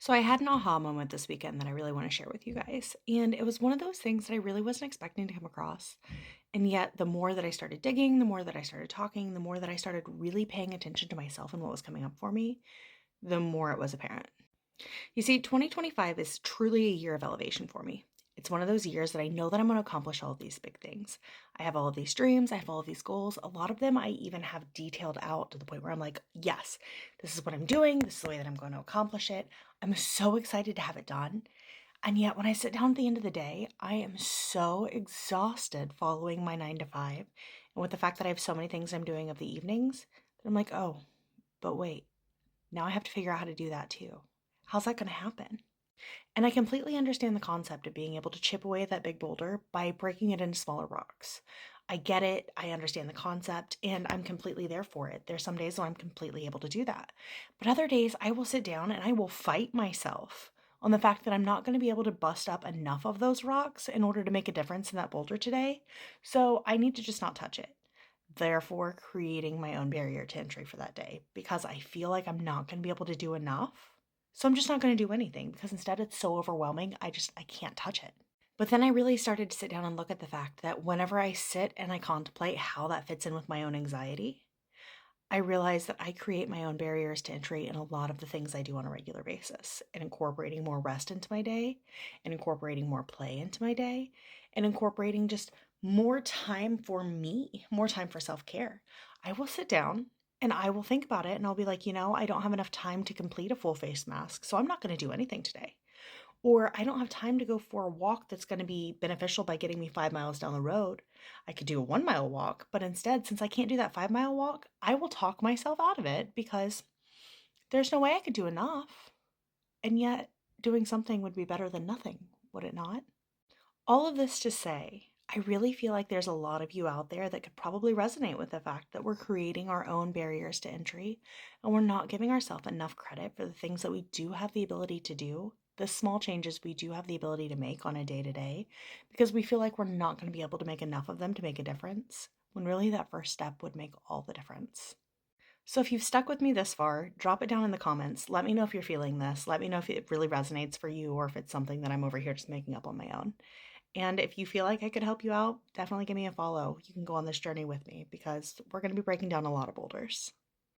So I had an aha moment this weekend that I really want to share with you guys. And it was one of those things that I really wasn't expecting to come across. And yet, the more that I started digging, the more that I started talking, the more that I started really paying attention to myself and what was coming up for me, the more it was apparent. You see, 2025 is truly a year of elevation for me. It's one of those years that I know that I'm going to accomplish all of these big things. I have all of these dreams, I have all of these goals. A lot of them I even have detailed out to the point where I'm like, yes, this is what I'm doing. This is the way that I'm going to accomplish it. I'm so excited to have it done. And yet, when I sit down at the end of the day, I am so exhausted following my 9 to 5. And with the fact that I have so many things I'm doing of the evenings, that I'm like, oh, but wait, now I have to figure out how to do that too. How's that going to happen? And I completely understand the concept of being able to chip away at that big boulder by breaking it into smaller rocks. I get it, I understand the concept, and I'm completely there for it. There's some days when I'm completely able to do that. But other days, I will sit down and I will fight myself on the fact that I'm not going to be able to bust up enough of those rocks in order to make a difference in that boulder today. So I need to just not touch it. Therefore, creating my own barrier to entry for that day because I feel like I'm not going to be able to do enough. So I'm just not going to do anything because instead it's so overwhelming, I can't touch it. But then I really started to sit down and look at the fact that whenever I sit and I contemplate how that fits in with my own anxiety, I realize that I create my own barriers to entry in a lot of the things I do on a regular basis, and incorporating more rest into my day, and incorporating more play into my day, and incorporating just more time for me, more time for self care. I will sit down and I will think about it and I'll be like, I don't have enough time to complete a full face mask, so I'm not going to do anything today. Or I don't have time to go for a walk that's going to be beneficial by getting me 5 miles down the road. I could do a 1 mile walk, but instead, since I can't do that 5 mile walk, I will talk myself out of it because there's no way I could do enough. And yet, doing something would be better than nothing, would it not? All of this to say, I really feel like there's a lot of you out there that could probably resonate with the fact that we're creating our own barriers to entry and we're not giving ourselves enough credit for the things that we do have the ability to do, the small changes we do have the ability to make on a day to day, because we feel like we're not going to be able to make enough of them to make a difference, when really that first step would make all the difference. So if you've stuck with me this far, drop it down in the comments. Let me know if you're feeling this. Let me know if it really resonates for you or if it's something that I'm over here just making up on my own. And if you feel like I could help you out, definitely give me a follow. You can go on this journey with me because we're going to be breaking down a lot of boulders.